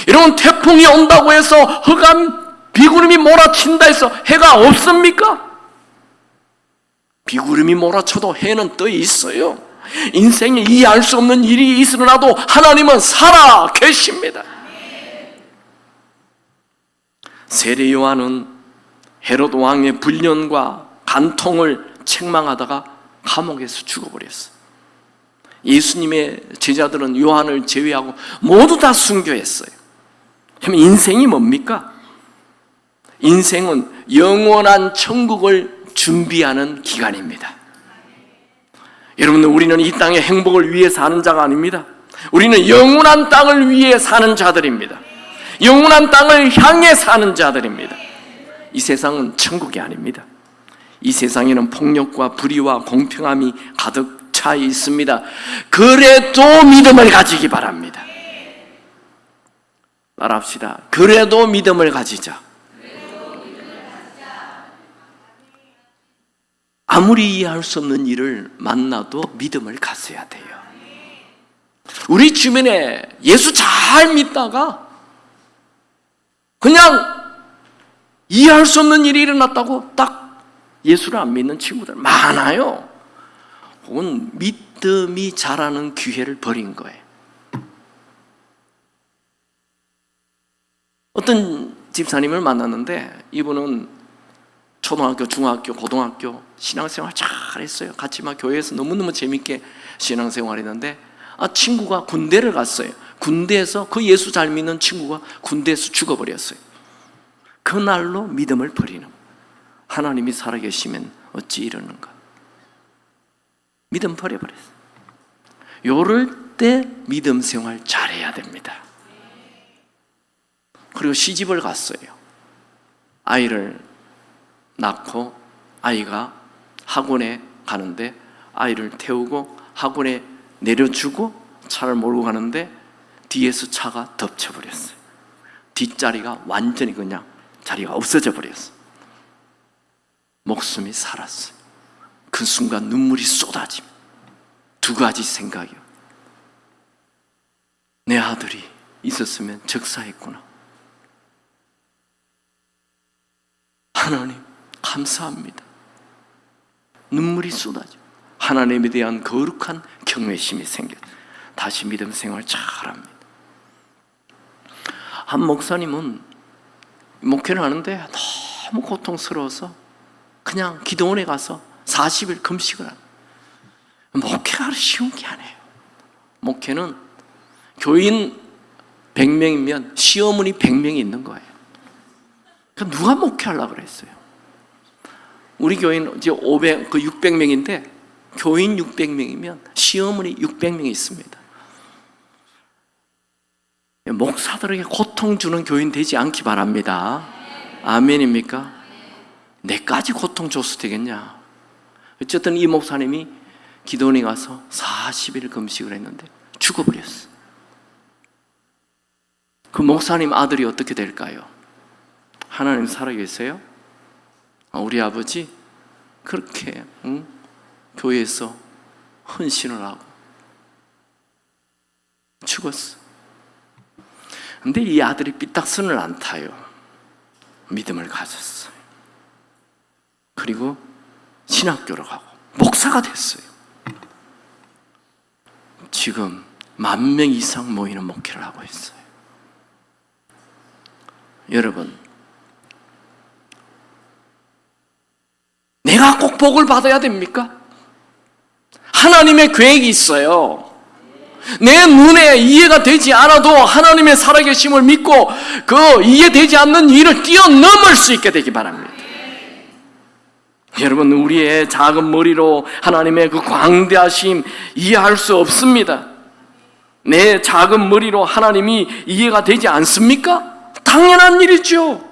여러분, 태풍이 온다고 해서 흑암 비구름이 몰아친다 해서 해가 없습니까? 비구름이 몰아쳐도 해는 떠 있어요. 인생에 이해할 수 없는 일이 있으나도 하나님은 살아 계십니다. 세례 요한은 헤롯 왕의 불륜과 간통을 책망하다가 감옥에서 죽어버렸어요. 예수님의 제자들은 요한을 제외하고 모두 다 순교했어요. 그럼 인생이 뭡니까? 인생은 영원한 천국을 준비하는 기간입니다. 여러분들, 우리는 이 땅의 행복을 위해 사는 자가 아닙니다. 우리는 영원한 땅을 위해 사는 자들입니다. 영원한 땅을 향해 사는 자들입니다. 이 세상은 천국이 아닙니다. 이 세상에는 폭력과 불의와 공평함이 가득 차 있습니다. 그래도 믿음을 가지기 바랍니다. 말합시다. 그래도 믿음을 가지자. 아무리 이해할 수 없는 일을 만나도 믿음을 가져야 돼요. 우리 주변에 예수 잘 믿다가 그냥 이해할 수 없는 일이 일어났다고 딱 예수를 안 믿는 친구들 많아요. 혹은 믿음이 자라는 기회를 버린 거예요. 어떤 집사님을 만났는데 이분은 초등학교, 중학교, 고등학교 신앙생활 잘했어요. 같이 막 교회에서 너무너무 재밌게 신앙생활했는데 친구가 군대를 갔어요. 군대에서 그 예수 잘 믿는 친구가 군대에서 죽어버렸어요. 그날로 믿음을 버리는, 하나님이 살아계시면 어찌 이러는가. 믿음 버려버렸어요. 요럴 때 믿음 생활 잘해야 됩니다. 그리고 시집을 갔어요. 아이를 낳고 아이가 학원에 가는데 아이를 태우고 학원에 내려주고 차를 몰고 가는데 뒤에서 차가 덮쳐버렸어요. 뒷자리가 완전히 그냥 자리가 없어져 버렸어요. 목숨이 살았어요. 그 순간 눈물이 쏟아집니다. 두 가지 생각이요. 내 아들이 있었으면 적사했구나. 하나님 감사합니다. 눈물이 쏟아져. 하나님에 대한 거룩한 경외심이 생겨. 다시 믿음 생활 잘합니다. 한 목사님은 목회를 하는데 너무 고통스러워서 그냥 기도원에 가서 40일 금식을 합니다. 목회가 쉬운 게 아니에요. 목회는 교인 100명이면 시어머니 100명이 있는 거예요. 그러니까 누가 목회하려고 그랬어요? 우리 교인 이제 600명인데 교인 600명이면 시어머니 600명이 있습니다. 목사들에게 고통 주는 교인 되지 않기 바랍니다. 아멘입니까? 내까지 고통 줬을 되겠냐? 어쨌든 이 목사님이 기도원에 가서 40일 금식을 했는데 죽어버렸어. 그 목사님 아들이 어떻게 될까요? 하나님 살아계세요? 우리 아버지 그렇게 교회에서 헌신을 하고 죽었어. 근데 이 아들이 삐딱선을 안 타요. 믿음을 가졌어요. 그리고 신학교로 가고 목사가 됐어요. 지금 10,000명 이상 모이는 목회를 하고 있어요. 여러분, 내가 꼭 복을 받아야 됩니까? 하나님의 계획이 있어요. 내 눈에 이해가 되지 않아도 하나님의 살아계심을 믿고 그 이해되지 않는 일을 뛰어넘을 수 있게 되기 바랍니다. 여러분, 우리의 작은 머리로 하나님의 그 광대하심 이해할 수 없습니다. 내 작은 머리로 하나님이 이해가 되지 않습니까? 당연한 일이죠.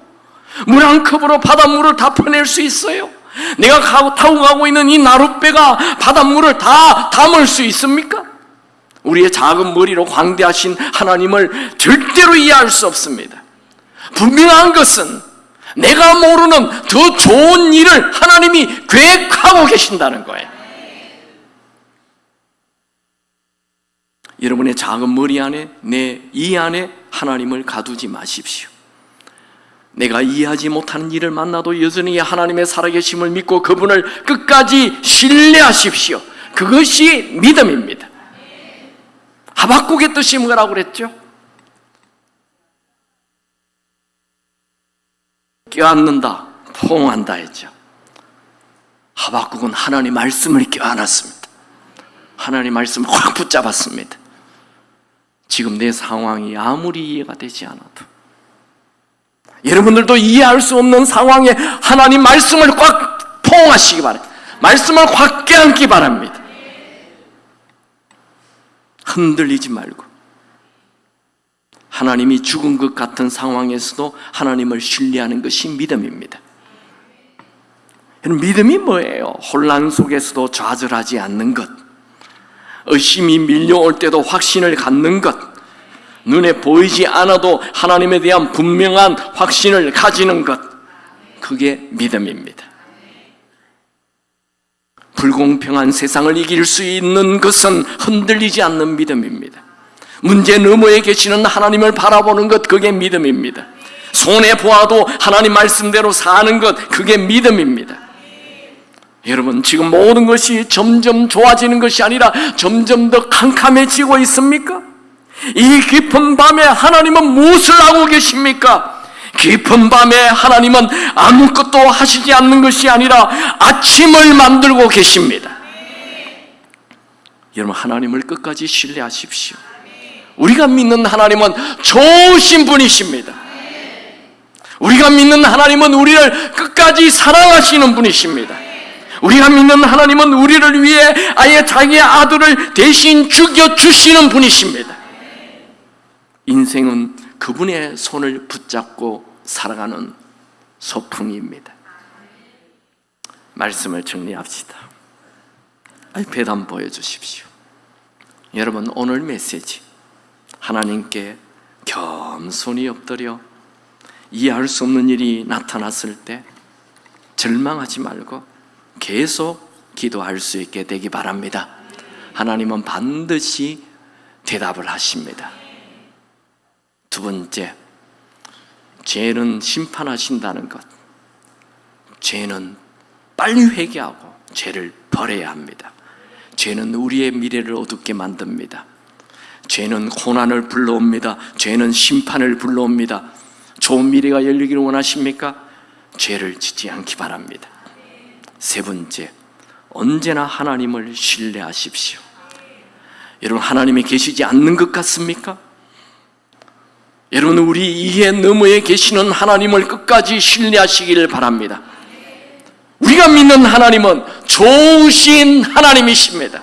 물 한 컵으로 바닷물을 다 퍼낼 수 있어요. 내가 타고 가고 있는 이 나룻배가 바닷물을 다 담을 수 있습니까? 우리의 작은 머리로 광대하신 하나님을 절대로 이해할 수 없습니다. 분명한 것은 내가 모르는 더 좋은 일을 하나님이 계획하고 계신다는 거예요. 여러분의 작은 머리 안에, 내 이 안에 하나님을 가두지 마십시오. 내가 이해하지 못하는 일을 만나도 여전히 하나님의 살아계심을 믿고 그분을 끝까지 신뢰하십시오. 그것이 믿음입니다. 하박국의 뜻이 뭐라고 그랬죠? 껴안는다, 포옹한다 했죠. 하박국은 하나님 말씀을 껴안았습니다. 하나님 말씀을 확 붙잡았습니다. 지금 내 상황이 아무리 이해가 되지 않아도 여러분들도 이해할 수 없는 상황에 하나님 말씀을 꽉 포옹하시기 바랍니다. 말씀을 확 껴안기 바랍니다. 흔들리지 말고 하나님이 죽은 것 같은 상황에서도 하나님을 신뢰하는 것이 믿음입니다. 믿음이 뭐예요? 혼란 속에서도 좌절하지 않는 것, 의심이 밀려올 때도 확신을 갖는 것, 눈에 보이지 않아도 하나님에 대한 분명한 확신을 가지는 것, 그게 믿음입니다. 불공평한 세상을 이길 수 있는 것은 흔들리지 않는 믿음입니다. 문제 너머에 계시는 하나님을 바라보는 것, 그게 믿음입니다. 손해보아도 하나님 말씀대로 사는 것, 그게 믿음입니다. 여러분, 지금 모든 것이 점점 좋아지는 것이 아니라 점점 더 캄캄해지고 있습니까? 이 깊은 밤에 하나님은 무엇을 하고 계십니까? 깊은 밤에 하나님은 아무것도 하시지 않는 것이 아니라 아침을 만들고 계십니다. 여러분, 하나님을 끝까지 신뢰하십시오. 우리가 믿는 하나님은 좋으신 분이십니다. 우리가 믿는 하나님은 우리를 끝까지 사랑하시는 분이십니다. 우리가 믿는 하나님은 우리를 위해 아예 자기의 아들을 대신 죽여주시는 분이십니다. 인생은 그분의 손을 붙잡고 살아가는 소풍입니다. 말씀을 정리합시다. 아이패드 한번 보여주십시오. 여러분, 오늘 메시지 하나님께 겸손히 엎드려 이해할 수 없는 일이 나타났을 때 절망하지 말고 계속 기도할 수 있게 되기 바랍니다. 하나님은 반드시 대답을 하십니다. 두 번째, 죄는 심판하신다는 것. 죄는 빨리 회개하고 죄를 버려야 합니다. 죄는 우리의 미래를 어둡게 만듭니다. 죄는 고난을 불러옵니다. 죄는 심판을 불러옵니다. 좋은 미래가 열리기를 원하십니까? 죄를 짓지 않기 바랍니다. 세 번째, 언제나 하나님을 신뢰하십시오. 여러분, 하나님이 계시지 않는 것 같습니까? 여러분, 우리 이해 너머에 계시는 하나님을 끝까지 신뢰하시기를 바랍니다. 우리가 믿는 하나님은 좋으신 하나님이십니다.